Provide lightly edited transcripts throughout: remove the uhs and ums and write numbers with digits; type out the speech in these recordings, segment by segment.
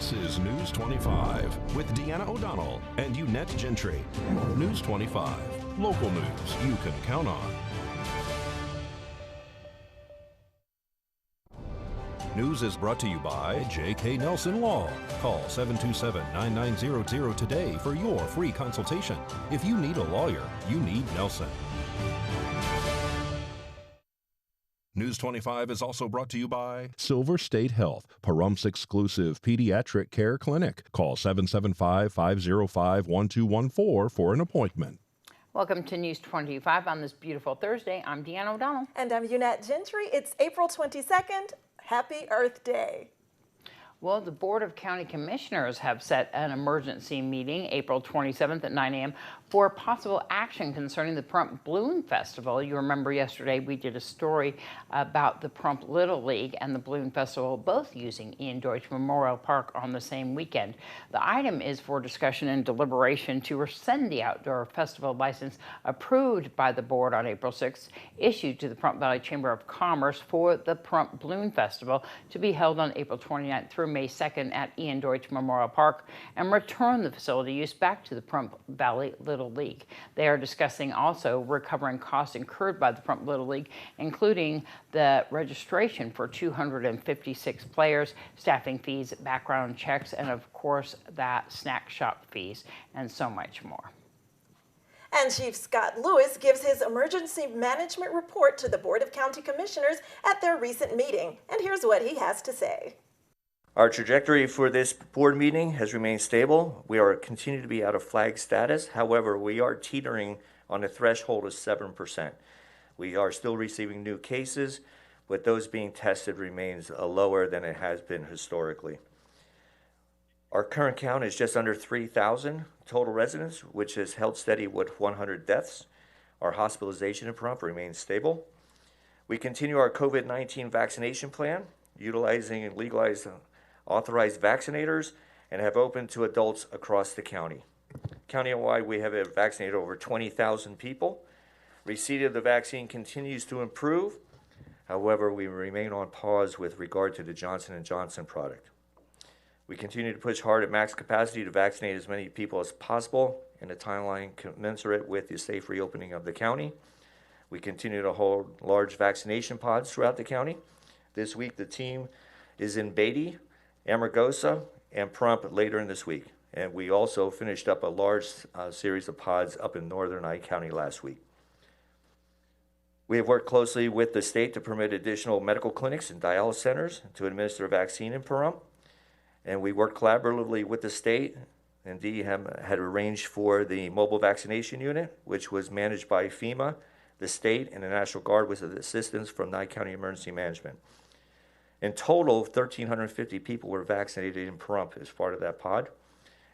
This is News 25 with Deanna O'Donnell and Unette Gentry. News 25, local news you can count on. News is brought to you by J.K. Nelson Law. Call 727-9900 today for your free consultation. If you need a lawyer, you need Nelson. News 25 is also brought to you by Silver State Health, Pahrum's exclusive pediatric care clinic. Call 775-505-1214 for an appointment. Welcome to News 25 on this beautiful Thursday. I'm Deanna O'Donnell. And I'm Unette Gentry. It's April 22nd. Happy Earth Day. Well, the Board of County Commissioners have set an emergency meeting April 27th at 9 a.m. for possible action concerning the Pahrump Balloon Festival. You remember yesterday we did a story about the Pahrump Little League and the Balloon Festival both using Ian Deutsch Memorial Park on the same weekend. The item is for discussion and deliberation to rescind the outdoor festival license approved by the board on April 6th, issued to the Pahrump Valley Chamber of Commerce for the Pahrump Balloon Festival to be held on April 29th through May 2nd at Ian Deutsch Memorial Park, and return the facility use back to the Pahrump Valley Little League. They are discussing also recovering costs incurred by the Pahrump Little League, including the registration for 256 players, staffing fees, background checks, and of course that snack shop fees, and so much more. And Chief Scott Lewis gives his emergency management report to the Board of County Commissioners at their recent meeting. And here's what he has to say. Our trajectory for this board meeting has remained stable. We are continue to be out of flag status. However, we are teetering on a threshold of 7%. We are still receiving new cases, but those being tested remains lower than it has been historically. Our current count is just under 3,000 total residents, which has held steady with 100 deaths. Our hospitalization in Pahrump remains stable. We continue our COVID-19 vaccination plan, utilizing and legalized authorized vaccinators, and have opened to adults across the county. Countywide, we have vaccinated over 20,000 people. Receipt of the vaccine continues to improve. However, we remain on pause with regard to the Johnson & Johnson product. We continue to push hard at max capacity to vaccinate as many people as possible in a timeline commensurate with the safe reopening of the county. We continue to hold large vaccination pods throughout the county. This week, the team is in Beatty, Amargosa, and Pahrump later in this week. And we also finished up a large series of pods up in northern Ike County last week. We have worked closely with the state to permit additional medical clinics and dialysis centers to administer a vaccine in Pahrump. And we worked collaboratively with the state. And DEM had arranged for the mobile vaccination unit, which was managed by FEMA, the state, and the National Guard with assistance from Nye County Emergency Management. In total, 1,350 people were vaccinated in Pahrump as part of that pod,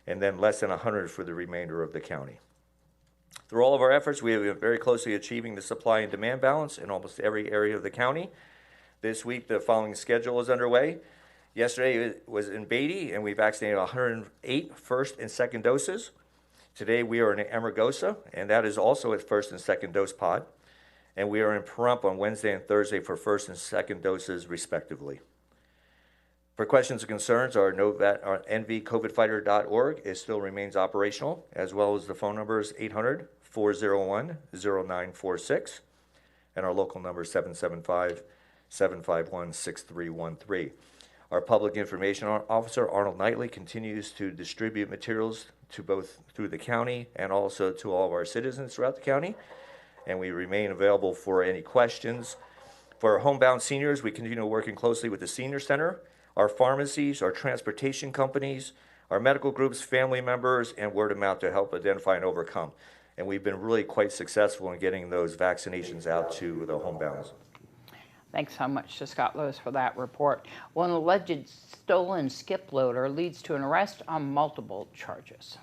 and then less than 100 for the remainder of the county. Through all of our efforts, we have been very closely achieving the supply and demand balance in almost every area of the county. This week, the following schedule is underway. Yesterday it was in Beatty, and we vaccinated 108 first and second doses. Today we are in Amargosa, and that is also at first and second dose pod. And we are in Pahrump on Wednesday and Thursday for first and second doses, respectively. For questions and concerns, our nvcovidfighter.org still remains operational, as well as the phone number is 800-401-0946, and our local number is 775-751-6313. Our public information officer, Arnold Knightley, continues to distribute materials to both through the county and also to all of our citizens throughout the county. And we remain available for any questions. For our homebound seniors, we continue working closely with the Senior Center, our pharmacies, our transportation companies, our medical groups, family members, and word of mouth to help identify and overcome. And we've been really quite successful in getting those vaccinations out to the homebounds. Thanks so much to Scott Lewis for that report. Well, an alleged stolen skip loader leads to an arrest on multiple charges.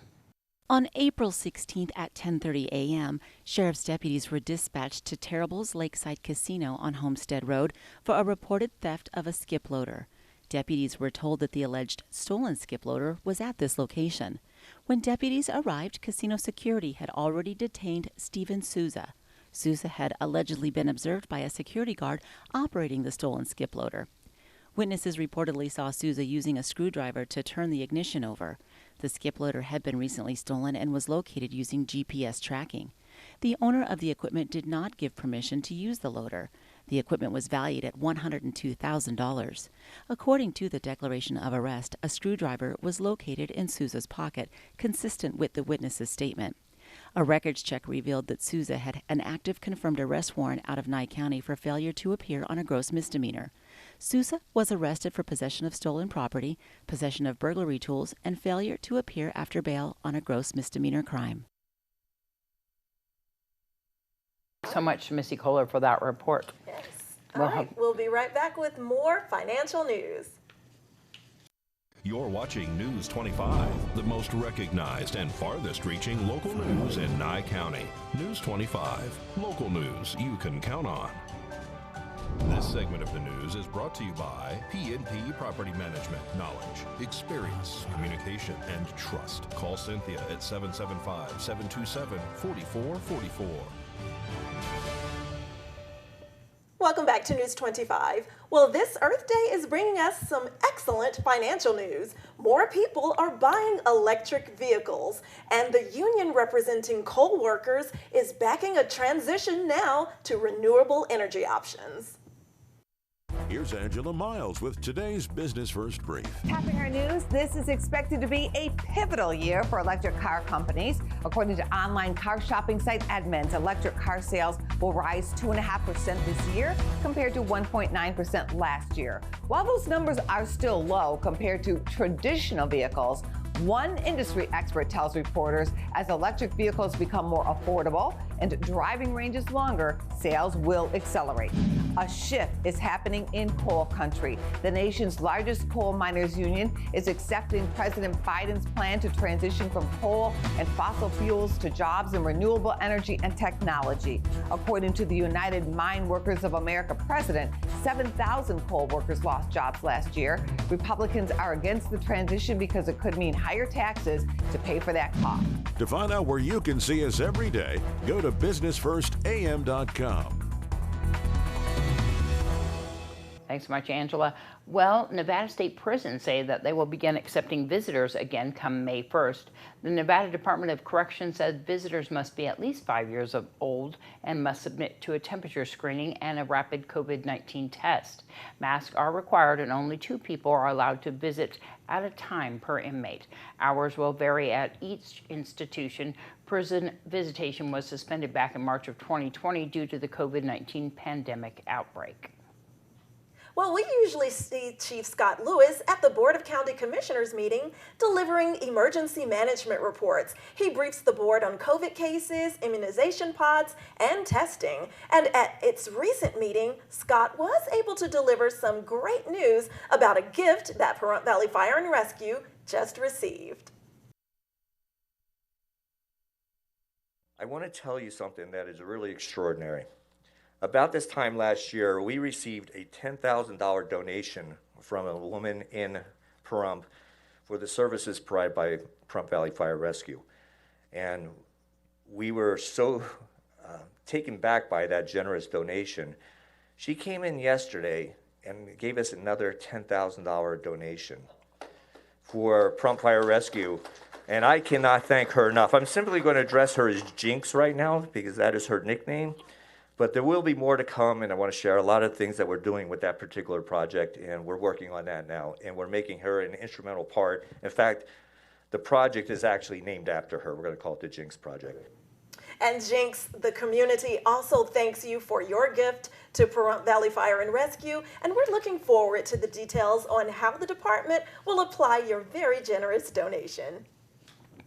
On April 16th at 10:30 a.m., sheriff's deputies were dispatched to Terrible's Lakeside Casino on Homestead Road for a reported theft of a skip loader. Deputies were told that the alleged stolen skip loader was at this location. When deputies arrived, casino security had already detained Steven Souza. Souza had allegedly been observed by a security guard operating the stolen skip loader. Witnesses reportedly saw Souza using a screwdriver to turn the ignition over. The skip loader had been recently stolen and was located using GPS tracking. The owner of the equipment did not give permission to use the loader. The equipment was valued at $102,000. According to the declaration of arrest, a screwdriver was located in Souza's pocket, consistent with the witness's statement. A records check revealed that Souza had an active confirmed arrest warrant out of Nye County for failure to appear on a gross misdemeanor. Souza was arrested for possession of stolen property, possession of burglary tools, and failure to appear after bail on a gross misdemeanor crime. So much to Missy Kohler for that report. Yes. All We'll right, we'll be right back with more financial news. You're watching News 25, the most recognized and farthest reaching local news in Nye County. News 25, local news you can count on. This segment of the news is brought to you by P&P Property Management. Knowledge, experience, communication, and trust. Call Cynthia at 775-727-4444. Welcome back to News 25. Well, this Earth Day is bringing us some excellent financial news. More people are buying electric vehicles, and the union representing coal workers is backing a transition now to renewable energy options. Here's Angela Miles with today's Business First Brief. Tapping our news, this is expected to be a pivotal year for electric car companies. According to online car shopping site Edmunds, electric car sales will rise 2.5% this year compared to 1.9% last year. While those numbers are still low compared to traditional vehicles, one industry expert tells reporters as electric vehicles become more affordable and driving ranges longer, sales will accelerate. A shift is happening in coal country. The nation's largest coal miners union is accepting President Biden's plan to transition from coal and fossil fuels to jobs in renewable energy and technology. According to the United Mine Workers of America president, 7,000 coal workers lost jobs last year. Republicans are against the transition because it could mean higher taxes to pay for that cost. To find out where you can see us every day, go to businessfirstam.com. Thanks so much, Angela. Well, Nevada State Prisons say that they will begin accepting visitors again come May 1st. The Nevada Department of Corrections said visitors must be at least 5 years old and must submit to a temperature screening and a rapid COVID-19 test. Masks are required and only 2 people are allowed to visit at a time per inmate. Hours will vary at each institution. Prison visitation was suspended back in March of 2020 due to the COVID-19 pandemic outbreak. Well, we usually see Chief Scott Lewis at the Board of County Commissioners meeting delivering emergency management reports. He briefs the board on COVID cases, immunization pods, and testing. And at its recent meeting, Scott was able to deliver some great news about a gift that Pahrump Valley Fire and Rescue just received. I want to tell you something that is really extraordinary. About this time last year, we received a $10,000 donation from a woman in Pahrump for the services provided by Pahrump Valley Fire Rescue. And we were so taken back by that generous donation. She came in yesterday and gave us another $10,000 donation for Pahrump Fire Rescue. And I cannot thank her enough. I'm simply going to address her as Jinx right now because that is her nickname. But there will be more to come, and I want to share a lot of things that we're doing with that particular project, and we're working on that now, and we're making her an instrumental part. In fact, the project is actually named after her. We're going to call it the Jinx Project. And Jinx, the community also thanks you for your gift to Pahrump Valley Fire and Rescue, and we're looking forward to the details on how the department will apply your very generous donation.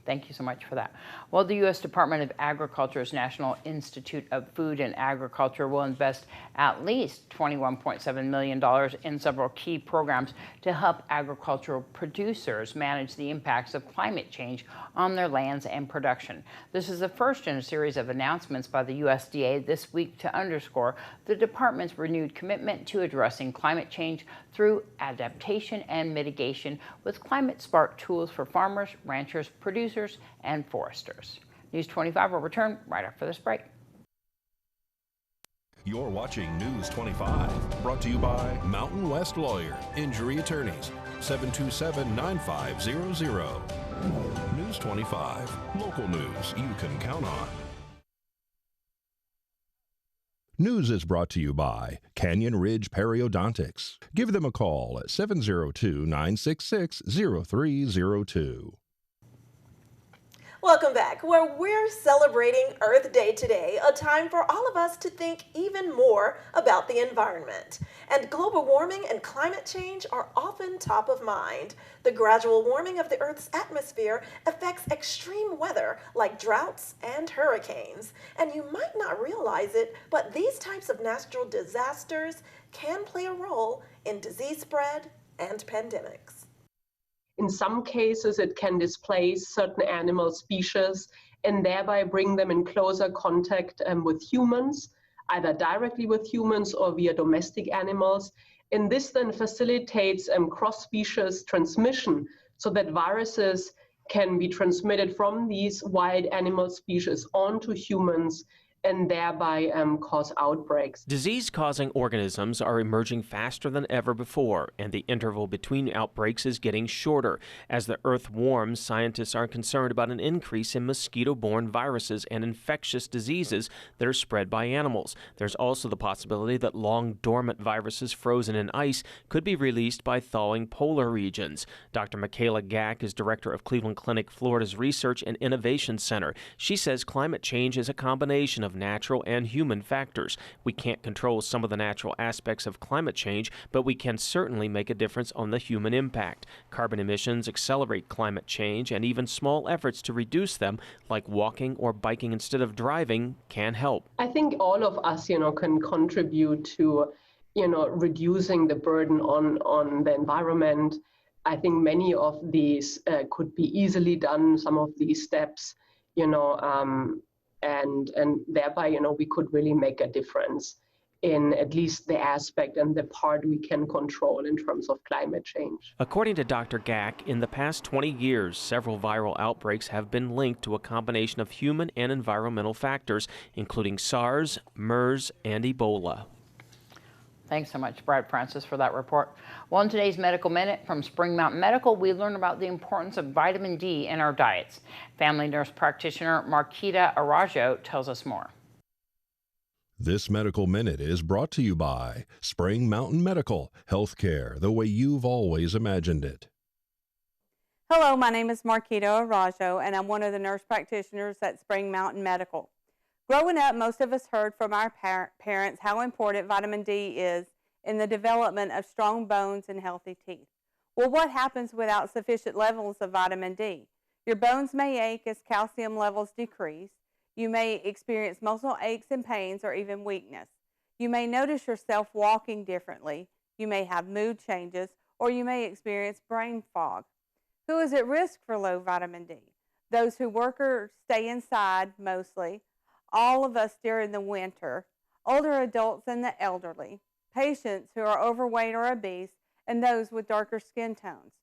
Thank you so much for that. Well, the U.S. Department of Agriculture's National Institute of Food and Agriculture will invest at least $21.7 million in several key programs to help agricultural producers manage the impacts of climate change on their lands and production. This is the first in a series of announcements by the USDA this week to underscore the department's renewed commitment to addressing climate change through adaptation and mitigation with climate-smart tools for farmers, ranchers, producers, and foresters. News 25 will return right after this break. You're watching News 25, brought to you by Mountain West Lawyer, Injury Attorneys, 727-9500. News 25, local news you can count on. News is brought to you by Canyon Ridge Periodontics. Give them a call at 702-966-0302. Welcome back, where we're celebrating Earth Day today, a time for all of us to think even more about the environment. And global warming and climate change are often top of mind. The gradual warming of the Earth's atmosphere affects extreme weather like droughts and hurricanes. And you might not realize it, but these types of natural disasters can play a role in disease spread and pandemics. In some cases, it can displace certain animal species and thereby bring them in closer contact with humans, either directly with humans or via domestic animals. And this then facilitates cross-species transmission so that viruses can be transmitted from these wild animal species onto humans and thereby cause outbreaks. Disease-causing organisms are emerging faster than ever before, and the interval between outbreaks is getting shorter. As the Earth warms, scientists are concerned about an increase in mosquito-borne viruses and infectious diseases that are spread by animals. There's also the possibility that long-dormant viruses frozen in ice could be released by thawing polar regions. Dr. Michaela Gack is director of Cleveland Clinic Florida's Research and Innovation Center. She says climate change is a combination of natural and human factors. We can't control some of the natural aspects of climate change, but we can certainly make a difference on the human impact. Carbon emissions accelerate climate change, and even small efforts to reduce them, like walking or biking instead of driving, can help. I think all of us, can contribute to, reducing the burden on the environment. I think many of these could be easily done, some of these steps, and thereby, we could really make a difference in at least the aspect and the part we can control in terms of climate change. According to Dr. Gack, in the past 20 years, several viral outbreaks have been linked to a combination of human and environmental factors, including SARS, MERS, and Ebola. Thanks so much, Brad Francis, for that report. Well, in today's Medical Minute from Spring Mountain Medical, we learn about the importance of vitamin D in our diets. Family nurse practitioner Marquita Arajo tells us more. This Medical Minute is brought to you by Spring Mountain Medical, healthcare the way you've always imagined it. Hello, my name is Marquita Arajo, and I'm one of the nurse practitioners at Spring Mountain Medical. Growing up, most of us heard from our parents how important vitamin D is in the development of strong bones and healthy teeth. Well, what happens without sufficient levels of vitamin D? Your bones may ache as calcium levels decrease. You may experience muscle aches and pains or even weakness. You may notice yourself walking differently. You may have mood changes, or you may experience brain fog. Who is at risk for low vitamin D? Those who work or stay inside mostly, all of us during the winter, older adults and the elderly, patients who are overweight or obese, and those with darker skin tones.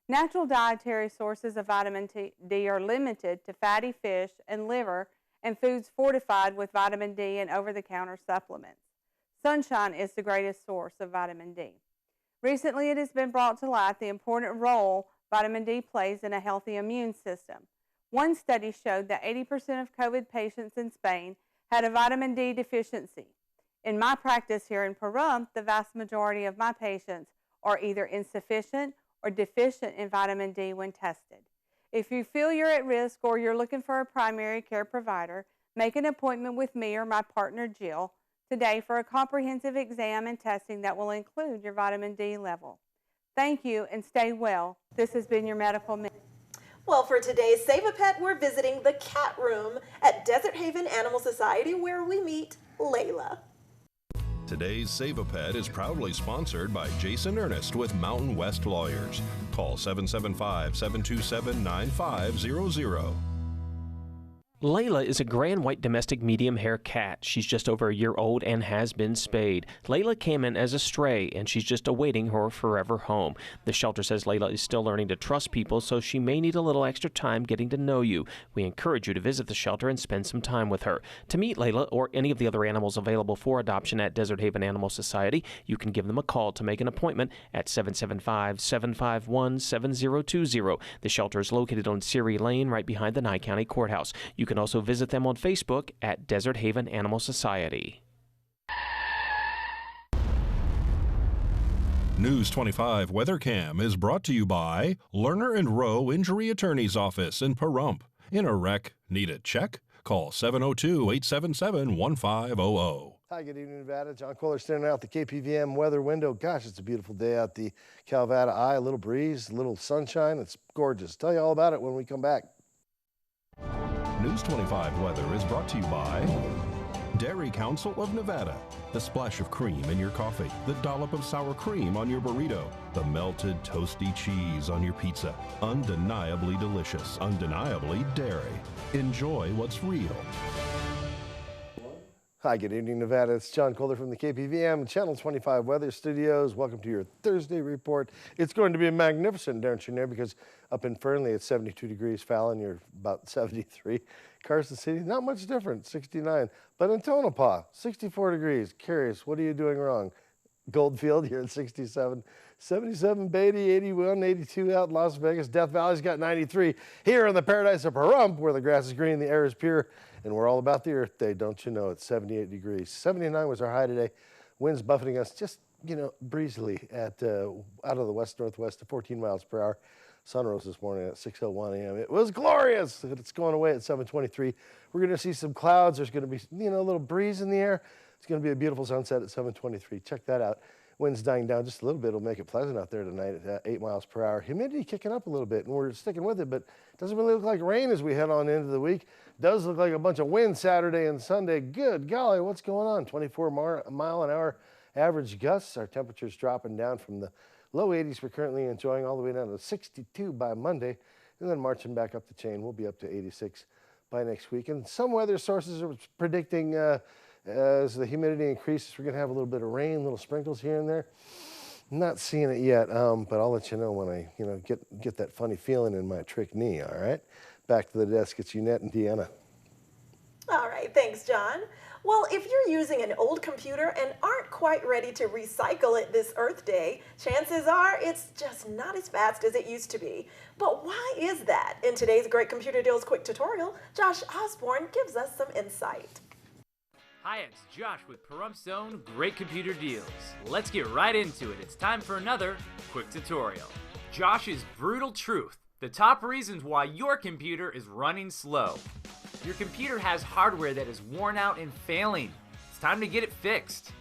Natural dietary sources of vitamin D are limited to fatty fish and liver and foods fortified with vitamin D and over-the-counter supplements. Sunshine is the greatest source of vitamin D. Recently, it has been brought to light the important role vitamin D plays in a healthy immune system. One study showed that 80% of COVID patients in Spain had a vitamin D deficiency. In my practice here in Pahrump, the vast majority of my patients are either insufficient or deficient in vitamin D when tested. If you feel you're at risk or you're looking for a primary care provider, make an appointment with me or my partner Jill today for a comprehensive exam and testing that will include your vitamin D level. Thank you and stay well. This has been your Medical Minute. Well, for today's Save a Pet, we're visiting the cat room at Desert Haven Animal Society, where we meet Layla. Today's Save a Pet is proudly sponsored by Jason Ernest with Mountain West Lawyers. Call 775-727-9500. Layla is a grand white domestic medium hair cat. She's just over a year old and has been spayed. Layla came in as a stray, and she's just awaiting her forever home. The shelter says Layla is still learning to trust people, so she may need a little extra time getting to know you. We encourage you to visit the shelter and spend some time with her. To meet Layla or any of the other animals available for adoption at Desert Haven Animal Society, you can give them a call to make an appointment at 775-751-7020. The shelter is located on Seary Lane, right behind the Nye County Courthouse. You can also visit them on Facebook at Desert Haven Animal Society. News 25 Weather Cam is brought to you by Lerner and Rowe Injury Attorney's Office in Pahrump. In a wreck, need a check? Call 702-877-1500. Hi, good evening, Nevada. John Kohler standing out the KPVM weather window. Gosh, it's a beautiful day out the Calvada Eye. A little breeze, a little sunshine. It's gorgeous. Tell you all about it when we come back. News 25 weather is brought to you by Dairy Council of Nevada. The splash of cream in your coffee, the dollop of sour cream on your burrito, the melted toasty cheese on your pizza. Undeniably delicious, undeniably dairy. Enjoy what's real. Hi, good evening, Nevada. It's John Kohler from the KPVM Channel 25 Weather Studios. Welcome to your Thursday report. It's going to be magnificent, don't you know, because up in Fernley it's 72 degrees. Fallon, you're about 73. Carson City, not much different, 69. But in Tonopah, 64 degrees. Curious, what are you doing wrong? Goldfield, you're at 67. 77 Beatty, 81, 82 out in Las Vegas. Death Valley's got 93. Here in the paradise of Pahrump, where the grass is green, the air is pure, and we're all about the Earth Day, don't you know? It's 78 degrees. 79 was our high today. Winds buffeting us just, breezily at out of the west-northwest to 14 miles per hour. Sun rose this morning at 6:01 a.m. It was glorious. It's going away at 7:23. We're going to see some clouds. There's going to be, a little breeze in the air. It's going to be a beautiful sunset at 7:23. Check that out. Wind's dying down just a little bit. It'll make it pleasant out there tonight at 8 miles per hour. Humidity kicking up a little bit, and we're sticking with it, but it doesn't really look like rain as we head on into the week. It does look like a bunch of wind Saturday and Sunday. Good golly, what's going on? 24 mile an hour average gusts. Our temperature's dropping down from the low 80s we're currently enjoying all the way down to 62 by Monday, and then marching back up the chain. We'll be up to 86 by next week. And some weather sources are predicting as the humidity increases, we're going to have a little bit of rain, little sprinkles here and there. I'm not seeing it yet, but I'll let you know when I get that funny feeling in my trick knee, all right? Back to the desk. It's Unette and Deanna. All right, thanks, John. Well, if you're using an old computer and aren't quite ready to recycle it this Earth Day, chances are it's just not as fast as it used to be. But why is that? In today's Great Computer Deals quick tutorial, Josh Osborne gives us some insight. Hi, it's Josh with Pahrump's own Great Computer Deals. Let's get right into it. It's time for another quick tutorial. Josh's brutal truth. The top reasons why your computer is running slow. Your computer has hardware that is worn out and failing. It's time to get it fixed.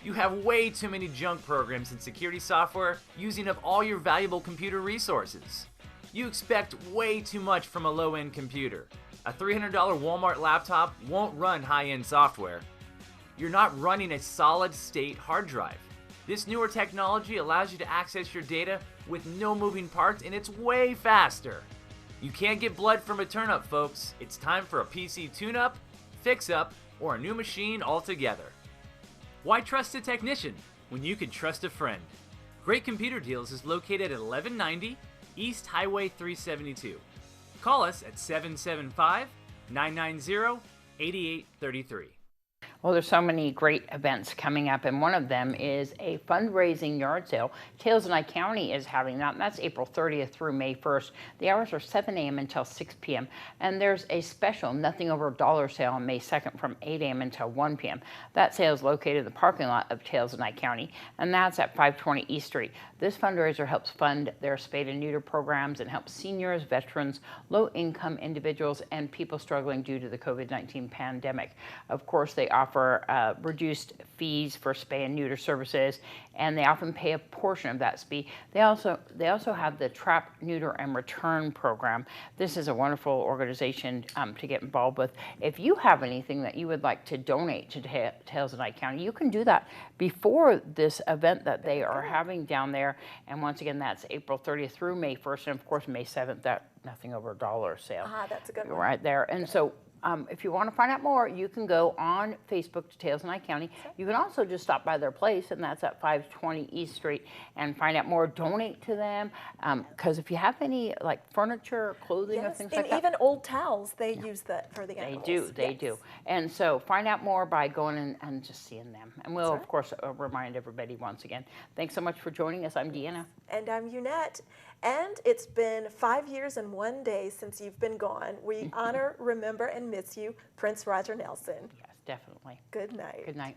You have way too many junk programs and security software using up all your valuable computer resources. You expect way too much from a low-end computer. A $300 Walmart laptop won't run high-end software. You're not running a solid-state hard drive. This newer technology allows you to access your data with no moving parts, and it's way faster. You can't get blood from a turnip, folks. It's time for a PC tune-up, fix-up, or a new machine altogether. Why trust a technician when you can trust a friend? Great Computer Deals is located at 1190 East Highway 372. Call us at 775-990-8833. Well, there's so many great events coming up, and one of them is a fundraising yard sale. Tails and I County is having that, and that's April 30th through May 1st. The hours are 7 a.m. until 6 p.m., and there's a special nothing over $1 sale on May 2nd from 8 a.m. until 1 p.m. That sale is located in the parking lot of Tails and I County, and that's at 520 East Street. This fundraiser helps fund their spay and neuter programs and helps seniors, veterans, low-income individuals, and people struggling due to the COVID-19 pandemic. Of course, they offer reduced fees for spay and neuter services, and they often pay a portion of that fee. They also have the Trap, Neuter, and Return program. This is a wonderful organization to get involved with. If you have anything that you would like to donate to Tails and I County, you can do that before this event that they are having down there there. And once again, that's April 30th through May 1st. And of course, May 7th, that nothing over $1 sale. That's a good one. Right there. And so if you want to find out more, you can go on Facebook to Tales of Nye County. You can also just stop by their place, and that's at 520 East Street, and find out more. Donate to them, because if you have any like furniture, clothing, or things like that. And even old towels, they use that for the animals. They do. And so find out more by going and just seeing them. And we'll, of course, remind everybody once again. Thanks so much for joining us. I'm Deanna. And I'm Unette. And it's been 5 years and 1 day since you've been gone. We honor, remember, and miss you, Prince Roger Nelson. Yes, definitely. Good night. Good night.